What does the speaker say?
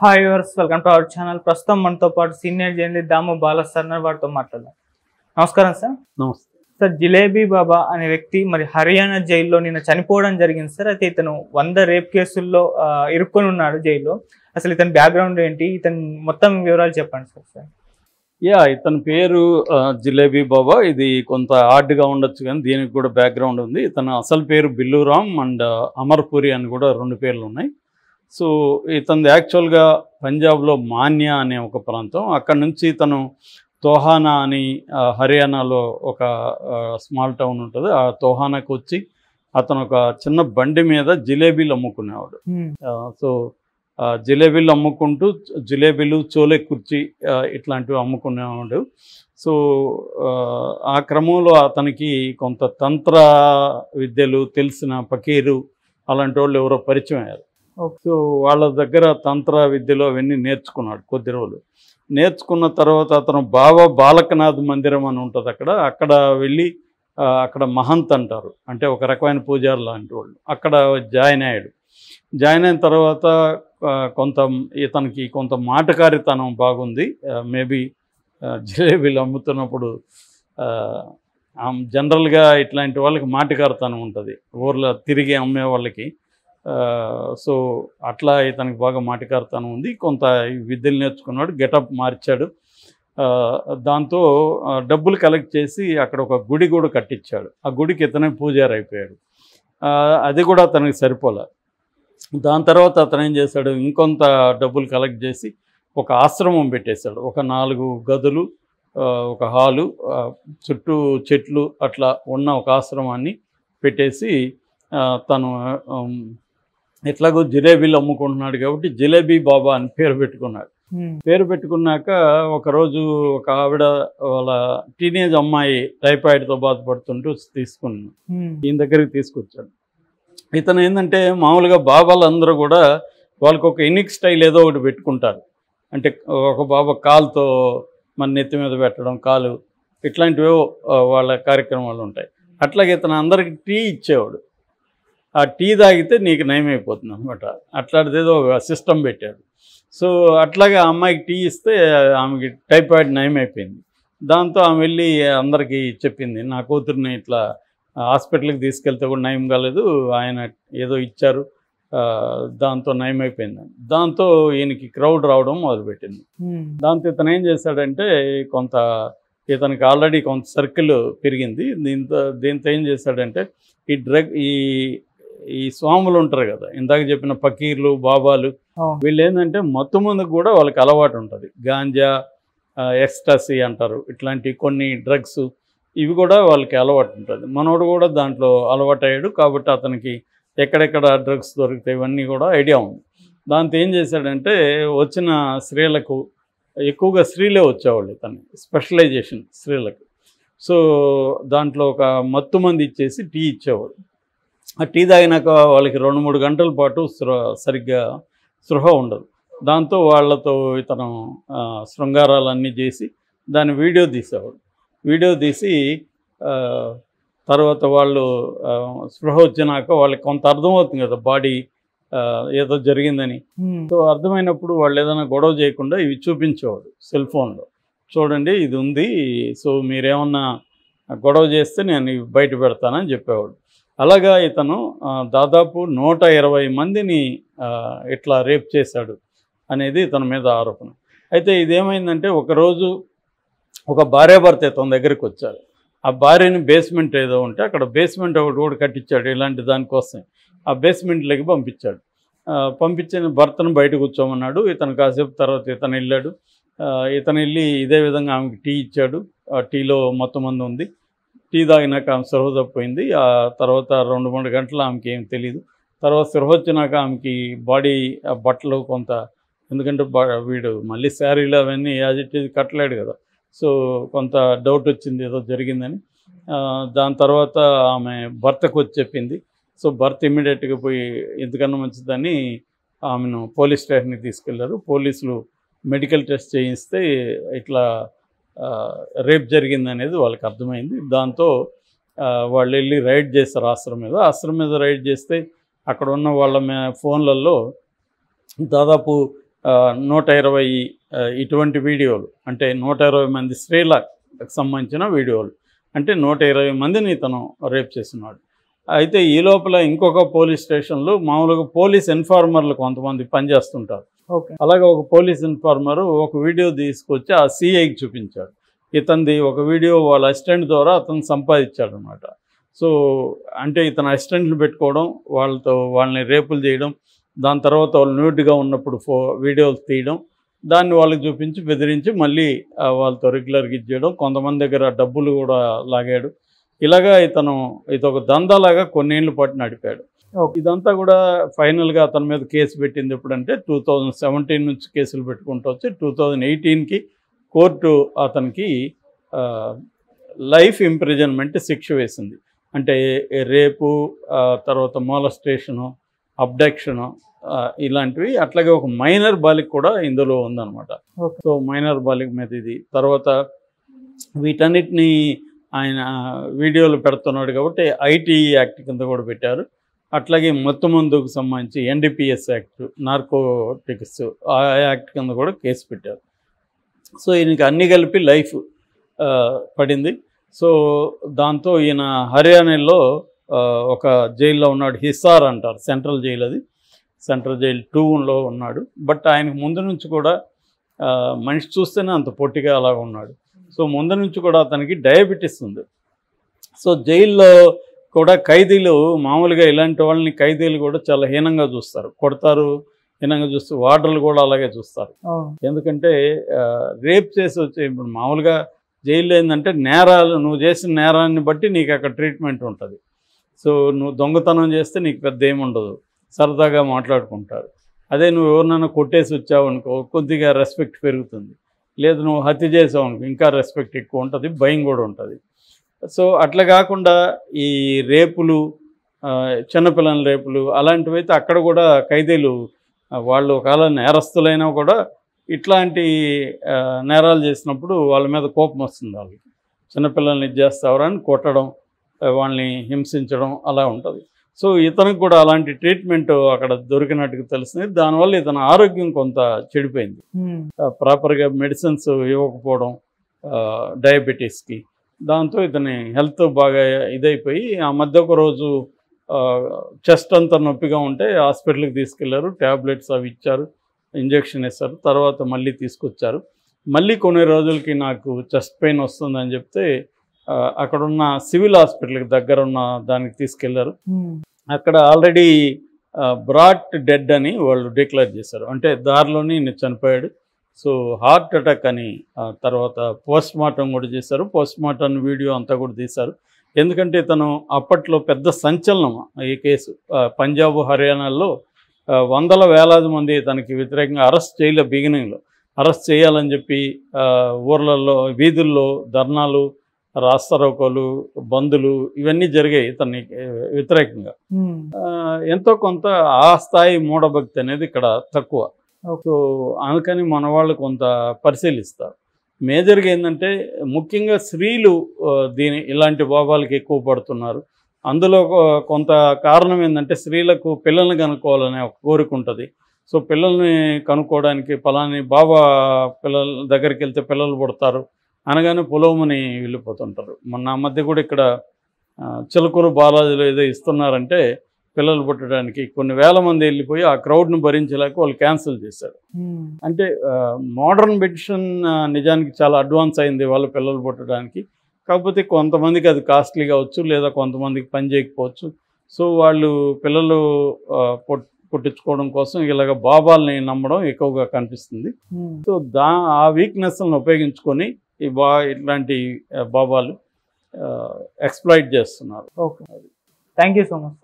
Hi viewers, welcome to our channel. ప్రస్తుతం మనతో పాటు సీనియర్ జర్నలిస్ట్ దాము బాలా సార్ వారితో మాట్లాడదాం. నమస్కారం సార్. నమస్తే సార్, జిలేబీ బాబా అనే వ్యక్తి మరి హర్యానా జైల్లో నిన్న చనిపోవడం జరిగింది సార్. అయితే ఇతను 100 రేప్ కేసుల్లో ఇరుక్కొని ఉన్నాడు జైల్లో. అసలు ఇతని బ్యాక్గ్రౌండ్ ఏంటి, ఇతని మొత్తం వివరాలు చెప్పండి సార్. ఇతని పేరు జిలేబీ బాబా. ఇది కొంత హార్డ్గా ఉండొచ్చు కానీ దీనికి కూడా బ్యాక్గ్రౌండ్ ఉంది. ఇతను అసలు పేరు బిల్లురామ్ అండ్ అమర్పురి అని కూడా 2 పేర్లు ఉన్నాయి. సో ఇతను యాక్చువల్గా పంజాబ్లో మాన్యా అనే ఒక ప్రాంతం. అక్కడ నుంచి ఇతను తోహానా అని హర్యానాలో ఒక స్మాల్ టౌన్ ఉంటుంది. ఆ తోహానాకు వచ్చి అతను ఒక చిన్న బండి మీద జిలేబీలు అమ్ముకునేవాడు. సో జిలేబీలు అమ్ముకుంటూ జిలేబీలు, చోలే కుర్చీ ఇట్లాంటివి అమ్ముకునేవాడు. సో ఆ క్రమంలో అతనికి కొంత తంత్ర విద్యలు తెలిసిన ఫకీరు అలాంటి వాళ్ళు ఎవరో పరిచయం అయ్యారు. సో వాళ్ళ దగ్గర తంత్ర విద్యలు అవన్నీ నేర్చుకున్నాడు కొద్ది రోజులు. నేర్చుకున్న తర్వాత అతను బాబా బాలకనాథ్ మందిరం అని ఉంటుంది అక్కడ వెళ్ళి అక్కడ మహంత్ అంటారు, అంటే ఒక రకమైన పూజారు లాంటి వాళ్ళు. అక్కడ జాయిన్ అయ్యాడు. జాయిన్ అయిన తర్వాత ఇతనికి కొంత మాటకారితనం బాగుంది. మేబీ జిలేబీలు అమ్ముతున్నప్పుడు జనరల్గా ఇట్లాంటి వాళ్ళకి మాటకారితనం ఉంటుంది ఊర్లో తిరిగి అమ్మే వాళ్ళకి. సో అట్లా ఇతనికి బాగా మాటకారితనం ఉంది. కొంత విద్యలు నేర్చుకున్నాడు, గెటప్ మార్చాడు. దాంతో డబ్బులు కలెక్ట్ చేసి అక్కడ ఒక గుడి కూడా కట్టించాడు. ఆ గుడికి ఇతనే పూజారి అయిపోయాడు. అది కూడా అతనికి సరిపోలే. దాని తర్వాత అతను ఏం చేశాడు, ఇంకొంత డబ్బులు కలెక్ట్ చేసి ఒక ఆశ్రమం పెట్టేశాడు. ఒక 4 గదులు, ఒక హాలు, చుట్టూ చెట్లు అట్లా ఉన్న ఒక ఆశ్రమాన్ని పెట్టేసి తను ఎట్లాగో జిలేబీలు అమ్ముకుంటున్నాడు కాబట్టి జిలేబీ బాబా అని పేరు పెట్టుకున్నాడు. పేరు పెట్టుకున్నాక ఒకరోజు ఒక ఆవిడ వాళ్ళ టీనేజ్ అమ్మాయి టైఫాయిడ్తో బాధపడుతుంటూ తీసుకున్నాడు. ఈయన దగ్గరికి తీసుకొచ్చాడు. ఇతను ఏంటంటే మామూలుగా బాబాలందరూ కూడా వాళ్ళకి ఒక యూనిక్ స్టైల్ ఏదో ఒకటి పెట్టుకుంటారు. అంటే ఒక బాబా కాలుతో మన నెత్తి మీద పెట్టడం, కాలు ఇట్లాంటివో వాళ్ళ కార్యక్రమాలు ఉంటాయి. అట్లాగే ఇతను అందరికి టీ ఇచ్చేవాడు. ఆ టీ తాగితే నీకు నయమైపోతుంది అనమాట. అట్లాంటిదేదో ఒక సిస్టమ్ పెట్టాడు. సో అట్లాగే ఆ అమ్మాయికి టీ ఇస్తే ఆమెకి టైఫాయిడ్ నయమైపోయింది. దాంతో ఆమె వెళ్ళి అందరికీ చెప్పింది, నా కూతుర్ని ఇట్లా హాస్పిటల్కి తీసుకెళ్తే కూడా నయం కాలేదు, ఆయన ఏదో ఇచ్చారు, దాంతో నయమైపోయిందని. దాంతో ఈయనకి క్రౌడ్ రావడం మొదలుపెట్టింది. దాంతో ఇతను ఏం చేశాడంటే ఇతనికి ఆల్రెడీ కొంత సర్కిల్ పెరిగింది. దీంతో ఏం చేశాడంటే ఈ స్వాములు ఉంటారు కదా, ఇందాక చెప్పిన ఫకీర్లు, బాబాలు, వీళ్ళు ఏంటంటే మత్తు ముందుకు కూడా వాళ్ళకి అలవాటు ఉంటుంది. గాంజా, ఎక్స్టసీ అంటారు, ఇట్లాంటి కొన్ని డ్రగ్స్ ఇవి కూడా వాళ్ళకి అలవాటు ఉంటుంది. మనోడు కూడా దాంట్లో అలవాటు అయ్యాడు. కాబట్టి అతనికి ఎక్కడెక్కడ డ్రగ్స్ దొరుకుతాయి ఇవన్నీ కూడా ఐడియా ఉంది. దాంతో ఏం చేశాడంటే వచ్చిన స్త్రీలకు ఎక్కువగా స్త్రీలే వచ్చేవాళ్ళు, ఇతను స్పెషలైజేషన్ స్త్రీలకు. సో దాంట్లో ఒక మత్తు మంది ఇచ్చేసి టీ ఇచ్చేవాడు. ఆ టీ తాగినాక వాళ్ళకి 2-3 గంటల పాటు సరిగ్గా స్పృహ ఉండదు. దాంతో వాళ్ళతో ఇతను శృంగారాలన్నీ చేసి దాన్ని వీడియో తీసేవాడు. వీడియో తీసి తర్వాత వాళ్ళు స్పృహ వచ్చినాక వాళ్ళకి కొంత అర్థమవుతుంది కదా బాడీ ఏదో జరిగిందని. సో అర్థమైనప్పుడు వాళ్ళు ఏదైనా గొడవ చేయకుండా ఇవి చూపించేవాడు సెల్ ఫోన్లో. చూడండి ఇది ఉంది, సో మీరేమన్నా గొడవ చేస్తే నేను ఇవి బయట పెడతానని చెప్పేవాడు. అలాగా ఇతను దాదాపు 120 మందిని ఇట్లా రేప్ చేశాడు అనేది ఇతని మీద ఆరోపణ. అయితే ఇదేమైందంటే ఒకరోజు ఒక భార్యాభర్త ఇతని దగ్గరికి వచ్చారు. ఆ భార్యని బేస్మెంట్ ఏదో ఉంటే అక్కడ బేస్మెంట్ ఒకటి కూడా కట్టించాడు ఇలాంటి దానికోసం. ఆ బేస్మెంట్లోకి పంపించాడు. పంపించిన భర్తను బయట కూర్చోమన్నాడు. ఇతను కాసేపు తర్వాత ఇతను వెళ్ళాడు. ఇతను వెళ్ళి ఇదే విధంగా ఆమెకి టీ ఇచ్చాడు. ఆ టీలో మొత్తం మంది ఉంది. టీ తాగినాక ఆమె స్పృహ తప్పిపోయింది. ఆ తర్వాత 2-3 గంటలు ఆమెకి ఏం తెలియదు. తర్వాత స్పృహ వచ్చినాక ఆమెకి బాడీ బట్టలు కొంత, ఎందుకంటే వీడు మళ్ళీ శారీలు అవన్నీ యాజ్ ఇట్ ఈజ్ కట్టలేడు కదా, సో కొంత డౌట్ వచ్చింది ఏదో జరిగిందని. దాని తర్వాత ఆమె భర్తకు వచ్చి చెప్పింది. సో భర్త ఇమ్మీడియట్గా పోయి ఎందుకన్నా మంచిదని ఆమెను పోలీస్ స్టేషన్కి తీసుకెళ్లారు. పోలీసులు మెడికల్ టెస్ట్ చేయిస్తే ఇట్లా రేప్ జరిగిందనేది వాళ్ళకి అర్థమైంది. దాంతో వాళ్ళు వెళ్ళి రైడ్ చేస్తారు ఆశ్రమం మీద రైడ్ చేస్తే అక్కడ ఉన్న వాళ్ళ ఫోన్లలో దాదాపు 120 ఇటువంటి వీడియోలు, అంటే 120 మంది స్త్రీలకు సంబంధించిన వీడియోలు, అంటే 120 మందిని ఇతను రేప్ చేస్తున్నాడు. అయితే ఈ లోపల ఇంకొక పోలీస్ స్టేషన్లో మామూలుగా పోలీస్ ఇన్ఫార్మర్లు కొంతమంది పనిచేస్తుంటారు. అలాగే ఒక పోలీస్ ఇన్ఫార్మరు ఒక వీడియో తీసుకొచ్చి ఆ సిఐకి చూపించాడు. ఇతనిది ఒక వీడియో వాళ్ళ అసిస్టెంట్ ద్వారా అతను సంపాదించాడు అనమాట. సో అంటే ఇతను అసిస్టెంట్లు పెట్టుకోవడం, వాళ్ళని రేపులు చేయడం, దాని తర్వాత వాళ్ళు న్యూడ్గా ఉన్నప్పుడు వీడియోలు తీయడం, దాన్ని వాళ్ళకి చూపించి బెదిరించి మళ్ళీ వాళ్ళతో రెగ్యులర్గా ఇచ్చేయడం, కొంతమంది దగ్గర డబ్బులు కూడా లాగాడు. ఇలాగా ఇదొక దందాలాగా కొన్నేళ్ల పాటు నడిపాడు. ఇదంతా కూడా ఫైనల్గా అతని మీద కేసు పెట్టింది ఎప్పుడంటే 2017 నుంచి కేసులు పెట్టుకుంటూ వచ్చి 2018కి కోర్టు అతనికి లైఫ్ ఇంప్రిజన్మెంట్ శిక్ష వేసింది. అంటే రేపు, తర్వాత మోలస్టేషను, అబ్డక్షను, ఇలాంటివి. అట్లాగే ఒక మైనర్ బాలిక కూడా ఇందులో ఉందన్నమాట. సో మైనర్ బాలిక మీద ఇది. తర్వాత వీటన్నిటినీ ఆయన వీడియోలు పెడుతున్నాడు కాబట్టి ఐటీ యాక్ట్ కింద కూడా పెట్టారు. అట్లాగే మత్తుమందుకు సంబంధించి NDPS యాక్ట్, నార్కోటిక్స్ ఆ యాక్ట్ కింద కూడా కేసు పెట్టారు. సో ఈయనకి అన్నీ కలిపి లైఫ్ పడింది. సో దాంతో ఈయన హర్యానాలో ఒక జైల్లో ఉన్నాడు. హిసార్ అంటారు, సెంట్రల్ జైలు, అది సెంట్రల్ జైలు 2లో ఉన్నాడు. బట్ ఆయనకు ముందు నుంచి కూడా మనిషి చూస్తేనే అంత పొట్టిగా అలాగ ఉన్నాడు. సో ముందు నుంచి కూడా అతనికి డయాబెటీస్ ఉంది. సో జైల్లో కూడా ఖైదీలు మామూలుగా ఇలాంటి వాళ్ళని ఖైదీలు కూడా చాలా హీనంగా చూస్తారు, కొడతారు, హీనంగా చూస్తూ వార్డర్లు కూడా అలాగే చూస్తారు. ఎందుకంటే రేప్ చేసి వచ్చే ఇప్పుడు మామూలుగా జైల్లో ఏంటంటే నేరాలు, నువ్వు చేసిన నేరాన్ని బట్టి నీకు అక్కడ ట్రీట్మెంట్ ఉంటుంది. సో నువ్వు దొంగతనం చేస్తే నీకు పెద్ద ఏముండదు, సరదాగా మాట్లాడుకుంటారు. అదే నువ్వు ఎవరినైనా కొట్టేసి వచ్చావు అనుకో, కొద్దిగా రెస్పెక్ట్ పెరుగుతుంది. లేదు నువ్వు హత్య చేసావు అనుకో, ఇంకా రెస్పెక్ట్ ఎక్కువ ఉంటుంది, భయం కూడా ఉంటుంది. సో అట్లా కాకుండా ఈ రేపులు, చిన్నపిల్లల రేపులు అలాంటివి అయితే అక్కడ కూడా ఖైదీలు వాళ్ళు ఒకవేళ నేరస్తులైనా కూడా ఇట్లాంటి నేరాలు చేసినప్పుడు వాళ్ళ మీద కోపం వస్తుంది. వాళ్ళకి చిన్నపిల్లల్ని ఇది చేస్తావరని కొట్టడం, వాళ్ళని హింసించడం అలా ఉంటుంది. సో ఇతనికి కూడా అలాంటి ట్రీట్మెంట్ అక్కడ దొరికినట్టుగా తెలిసింది. దానివల్ల ఇతని ఆరోగ్యం కొంత చెడిపోయింది. ప్రాపర్గా మెడిసిన్స్ ఇవ్వకపోవడం డయాబెటీస్కి, దాంతో ఇతని హెల్త్ బాగా ఇదైపోయి ఆ మధ్య ఒక రోజు చెస్ట్ అంతా నొప్పిగా ఉంటే హాస్పిటల్కి తీసుకెళ్లారు, ట్యాబ్లెట్స్ అవి ఇచ్చారు, ఇంజెక్షన్ ఇస్తారు. తర్వాత మళ్ళీ తీసుకొచ్చారు. మళ్ళీ కొన్ని రోజులకి నాకు చెస్ట్ పెయిన్ వస్తుందని చెప్తే అక్కడున్న సివిల్ హాస్పిటల్కి దగ్గర ఉన్న దానికి తీసుకెళ్లారు. అక్కడ ఆల్రెడీ బ్రాట్ డెడ్ అని వాళ్ళు డిక్లేర్ చేశారు, అంటే దారిలోనే చనిపోయాడు. సో హార్ట్ అటాక్ అని తర్వాత పోస్ట్ మార్టం కూడా చేశారు. పోస్ట్ మార్టం వీడియో అంతా కూడా తీశారు. ఎందుకంటే ఇతను అప్పట్లో పెద్ద సంచలనం ఈ కేసు. పంజాబ్, హర్యానాలో వందల వేలాది మంది తనకి వ్యతిరేకంగా అరెస్ట్ చేయలే, బిగినింగ్లో అరెస్ట్ చేయాలని చెప్పి ఊర్లలో, వీధుల్లో ధర్నాలు, రాస్తారోకోలు, బందులు ఇవన్నీ జరిగాయి ఇతన్ని వ్యతిరేకంగా. ఎంతో కొంత ఆ స్థాయి మూఢభక్తి అనేది ఇక్కడ తక్కువ. సో అందుకని మన వాళ్ళు కొంత పరిశీలిస్తారు. మేజర్గా ఏంటంటే ముఖ్యంగా స్త్రీలు ఇలాంటి భావాలకి ఎక్కువ పడుతున్నారు. అందులో కొంత కారణం ఏంటంటే స్త్రీలకు పిల్లల్ని కనుక్కోవాలనే ఒక కోరిక ఉంటుంది. సో పిల్లల్ని కనుక్కోవడానికి ఫలాని బాబా పిల్లల దగ్గరికి వెళ్తే పిల్లలు పుడతారు అనగానే పొలవమని వెళ్ళిపోతుంటారు. మొన్న మధ్య కూడా ఇక్కడ చిలకూరు బాలాజీలో ఏదో ఇస్తున్నారంటే పిల్లలు పుట్టడానికి కొన్ని వేల మంది వెళ్ళిపోయి ఆ క్రౌడ్ను భరించలేక వాళ్ళు క్యాన్సిల్ చేశారు. అంటే మోడర్న్ మెడిసిన్ నిజానికి చాలా అడ్వాన్స్ అయింది వాళ్ళ పిల్లలు పుట్టడానికి. కాకపోతే కొంతమందికి అది కాస్ట్లీ కావచ్చు, లేదా కొంతమందికి పని చేయకపోవచ్చు. సో వాళ్ళు పిల్లలు పుట్టించుకోవడం కోసం ఇలాగ బాబాల్ని నమ్మడం ఎక్కువగా కనిపిస్తుంది. సో ఆ వీక్నెస్లను ఉపయోగించుకొని ఇట్లాంటి బాబాలు ఎక్స్‌ప్లాయిట్ చేస్తున్నారు. Okay, thank you so much.